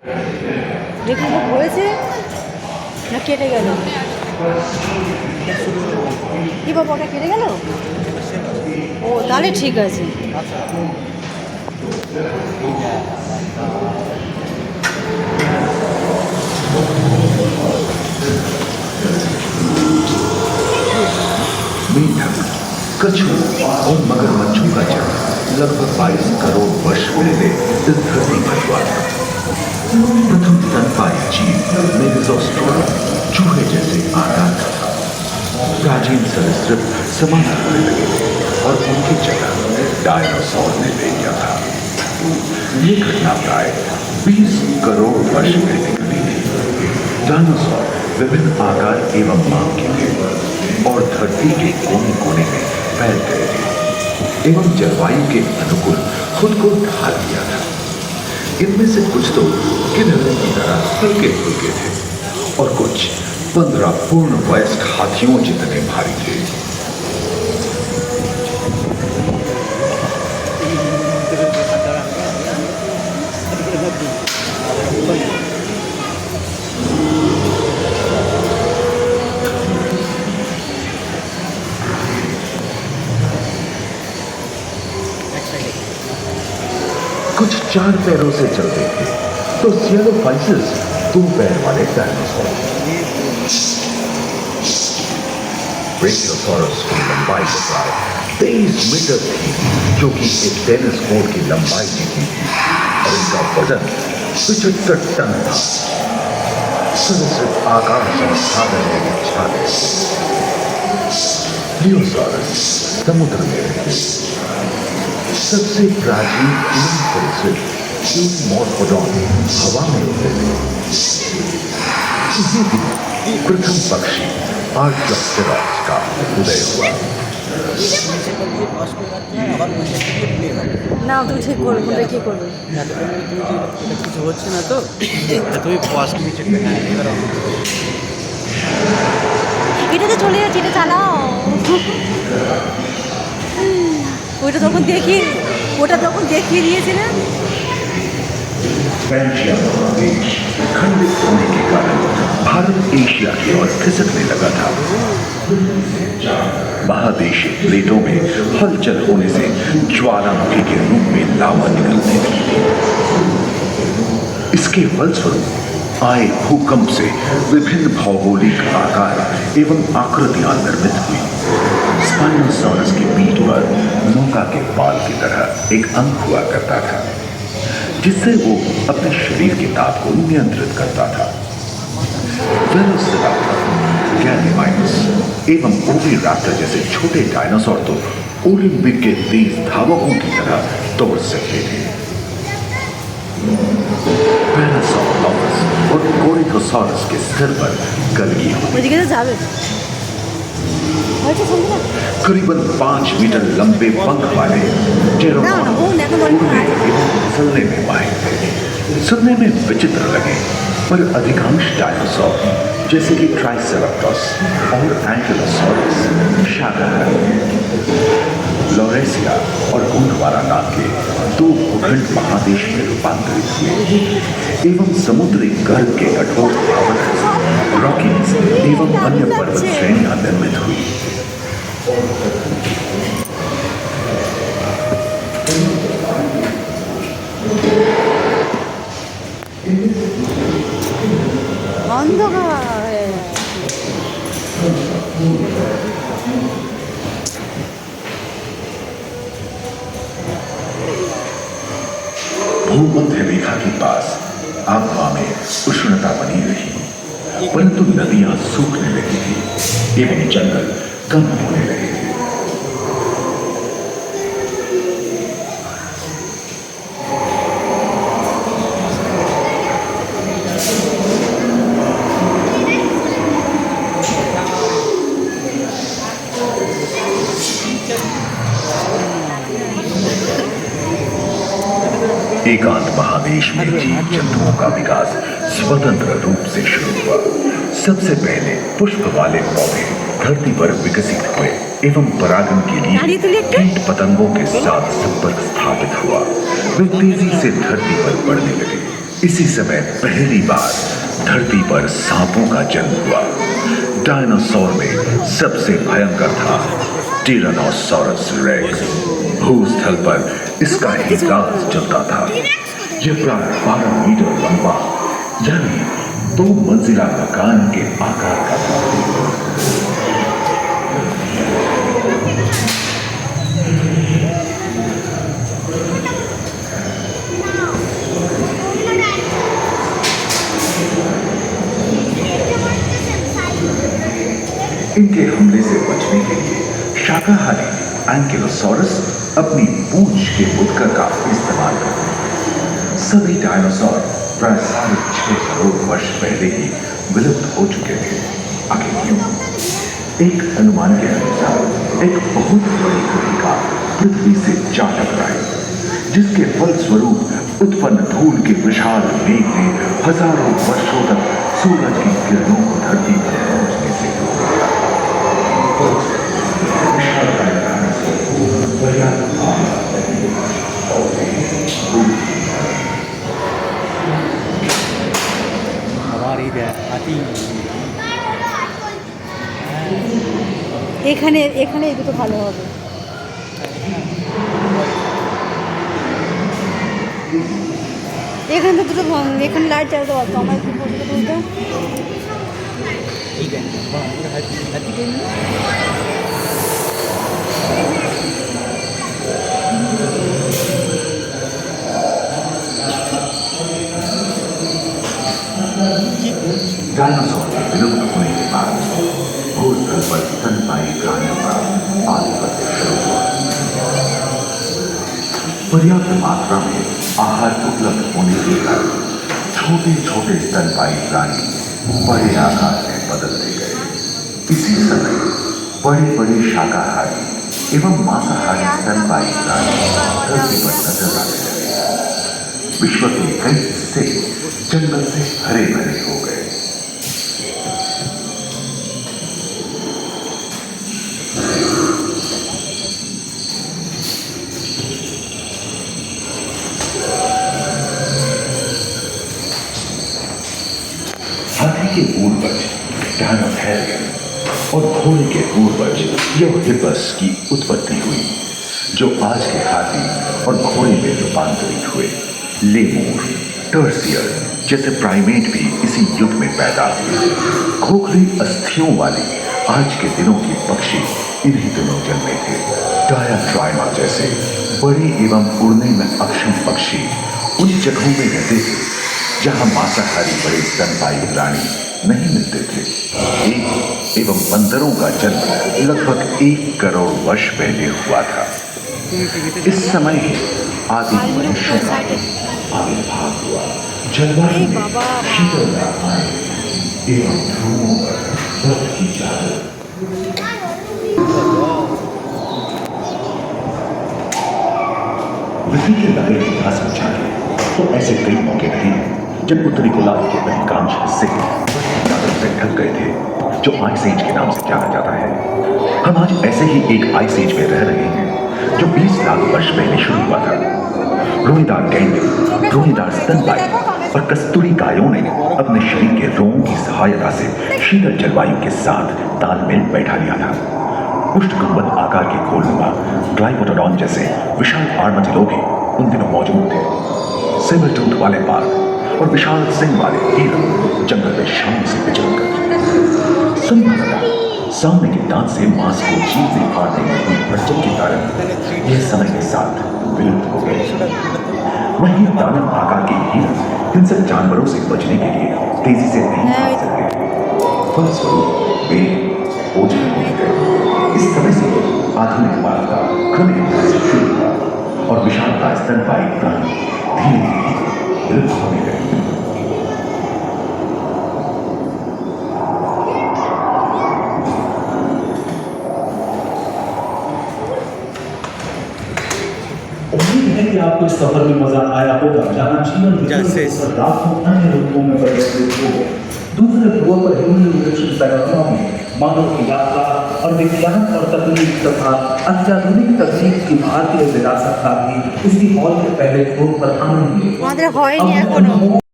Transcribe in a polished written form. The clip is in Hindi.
দেখুন তো হয়েছে না কেটে গেল? কি বাবা, ওটা কেটে গেল? ও তাহলে ঠিক আছে। मेंढक, कछुआ और मगरमच्छों का जन्म लगभग 22 करोड़ वर्ष पहले इस धरती पर हुआ था। प्रथम स्तनपायी जीव मेगाज़ोस्ट्रोडा चूहे जैसे आकार का था। प्राचीन सरीसृप समाप्त होने लगे थे और उनकी जगह डायनासोर ने ले लिया था। ये घटना प्राय 20 करोड़ वर्ष पहले घटी थी। डायनासोर विभिन्न आकार एवं मांग के थे और धरती के कोने कोने में फैल गए थे एवं जलवायु के अनुकूल खुद को ढाल दिया था। इनमें से कुछ तो गिलहरी की तरह हल्के फुल्के थे और कुछ 15 पूर्ण वयस्क हाथियों जितने भारी थे। कुछ 4 पैरों से चलते थे तो सियालोफाइसिस 2 पैर वाले डायनासोर। ब्रेकियोसॉरस की लंबाई प्राय 23 मीटर थी, जो कि एक टेनिस कोर्ट की लंबाई जितनी थी, और इनका वजन 75 टन था। सरीसृप आकाश और सागर में छा गए थे। प्लियोसारस समुद्र में रहते। सबसे प्राचीन सरीसृप यूमोर्फोडॉन हवा में उड़ते थे। इसी दिन प्रथम पक्षी आर्टियोप्टेरॉस का उदय हुआ। না তুমি ঠিক করবে, কোনটা কি করবে? কিছু হচ্ছে না তো তুমি পজ নিচে এটাতে চলে যাচ্ছে, এটা চালাও। ওটা তখন দেখিয়ে দিয়েছে না। पैंजिया महादेश खंडित होने के कारण भारत एशिया की ओर खिसकने लगा था। महादेशीय प्लेटों में हलचल होने से ज्वालामुखी के रूप में लावा निकलने लगी थी। इसके फलस्वरूप आए भूकंप से विभिन्न भौगोलिक आकार एवं आकृतियां निर्मित हुई। स्पाइनोसॉरस की पीठ पर नौका के पाल की तरह एक अंग हुआ करता था, जिससे वो अपने शरीर के ताप को नियंत्रित करता था। वेलोसिराप्टर, गैलीमाइनस एवं ओविराप्टर जैसे छोटे डायनासोर तो ओलिंपिक के तेज धावकों की तरह दौड़ सकते थे। पैरासाउरोलॉफस और कोरिथोसॉरस के सिर पर गलगी होती। करीबन 5 मीटर लंबे पंख वाले उड़ने एवं फिसलने में माहिर थे। सुनने में विचित्र लगे, पर अधिकांश डायनासोर जैसे कि ट्राइसेराटोप्स और एंकिलोसॉरस शाकाहारी, लॉरेसिया और गोंडवाना नाम के 2 भूखंड महादेश में रूपांतरित हुए एवं समुद्री गर्भ के कठोर आवरण से रॉकीज एवं अन्य पर्वत श्रेणियां निर्मित हुई। भूमध्य रेखा के पास आबहवा में उष्णता बनी रही, परंतु नदियां सूखने लगी थी एवं जंगल कम होने लगे थे। एकांत महादेश में जीव जंतुओं का विकास स्वतंत्र रूप से शुरू हुआ। सबसे पहले पुष्प वाले पौधे धरती पर विकसित हुए एवं परागण के लिए कीट पतंगों के साथ संपर्क स्थापित हुआ। वे तेजी से धरती पर बढ़ने लगे। इसी समय पहली बार धरती पर सांपों का जन्म हुआ। डायनासोर में सबसे भयंकर था टिरानोसॉरस रेक्स। भूस्थल पर इसका ही राज चलता था। यह प्राय 12 मीटर लंबा यानी 2 मंजिला मकान के आकार का था। इनके हमले से बचने के लिए शाकाहारी एंकिलोसॉरस अपनी पूंछ के उत्कर का इस्तेमाल करते हैं। सभी डायनासोर प्राय 6.5 करोड़ वर्ष पहले ही विलुप्त हो चुके थे। आखिर क्यों? एक अनुमान के अनुसार एक बहुत बड़ी गुहिका पृथ्वी से जा टकराई, जिसके फलस्वरूप उत्पन्न धूल के विशाल मेघ ने हजारों वर्षों तक सूरज की किरणों को धरती पर पहुंचने से रोक दिया। हमारी हाथी এখানে এখানে এই দুটো ভালো হবে। এখানে তো দুটো এখানে লাইট চালাতে পারতো, আমার একটু ফটো তুলতে। ठीक है हाथी के डायनासोर के विलुप्त होने के बाद भूस्थल पर स्तनपायी प्राणियों का आधिपत्य शुरू हुआ। पर्याप्त मात्रा में आहार उपलब्ध होने के कारण छोटे छोटे स्तनपायी प्राणी बड़े आकार में बदलते गए। इसी समय बड़े बड़े शाकाहारी एवं मांसाहारी स्तनपायी प्राणी धरती पर नजर आने लगे। विश्व के कई हिस्से जंगल से हरे भरे हो गए। हाथी के पूर्वज डायनोथेरियन और घोड़े के पूर्वज यूहिपस की उत्पत्ति हुई, जो आज के हाथी और घोड़े में रूपांतरित हुए। लेमूर, टर्सियर जैसे प्राइमेट भी इसी युग में पैदा हुए। खोखली अस्थियों वाले आज के दिनों के पक्षी इन्हीं दिनों जन्मे थे। डायाट्राइमा जैसे बड़े एवं उड़ने में अक्षम पक्षी उन जगहों में रहते थे जहां मांसाहारी बड़े स्तनपायी प्राणी नहीं मिलते थे। एक एवं बंदरों का जन्म लगभग 1 करोड़ वर्ष पहले हुआ था। इस समय ही आदि मनुष्यों का आविर्भाव हुआ। जलवायु में शीतलता आई एवं ध्रुवों पर बर्फ की चादर। पृथ्वी के दायरे की घास में झांके तो ऐसे कई मौके रहे हैं जब उत्तरी गोलार्ध के अधिकांश हिस्से चादर से ढक गए थे, जो आइस एज के नाम से जाना जाता है। हम आज ऐसे ही एक आइस एज में रह रहे हैं जो 20 लाख वर्ष पहले शुरू हुआ था। रोएदार गैंडे, रोएदार स्तनपायी और कस्तूरी गायों ने अपने शरीर के रोमों की सहायता से शीतल जलवायु के साथ तालमेल बैठा लिया था। पुष्ट गुंबद आकार के खोलनुमा ग्लाइकोडोन जैसे विशाल आर्madillo भी उन दिनों मौजूद थे। सेबर टूथ वाले बाघ और विशाल सिंह वाले हिरण जंगल में शाम से विचरण करते। संभवतः सामने के दांत से मांस को चीरते फाड़ने में हुई हलचल के कारण यह समय के साथ विलुप्त हो गए। वहीं दानव आकार के हिरण हिंसक जानवरों से बचने के लिए तेजी से नहीं भाग सकते। फलस्वरूप वे ओझल होने गए। इस समय से आधुनिक वार्ता क्रमिक रूप से शुरू हुआ और विशाल स्तनपायी प्राणी धीरे धीरे विलुप्त होने लगे। उम्मीद है कि आपको इस सफर में मजा आया होगा, जहां जीवन लाखों अन्य रूपों में परिवर्तित हो गए। दूसरे ध्रुव पर ह्यूमन न्यूट्रिशन पैराग्राम में मानव की यात्रा और विज्ञान और तकनीक तथा अत्याधुनिक तकनीक की भारतीय विरासत का भी इसी हॉल के पहले फ्लोर पर आनंद लिया।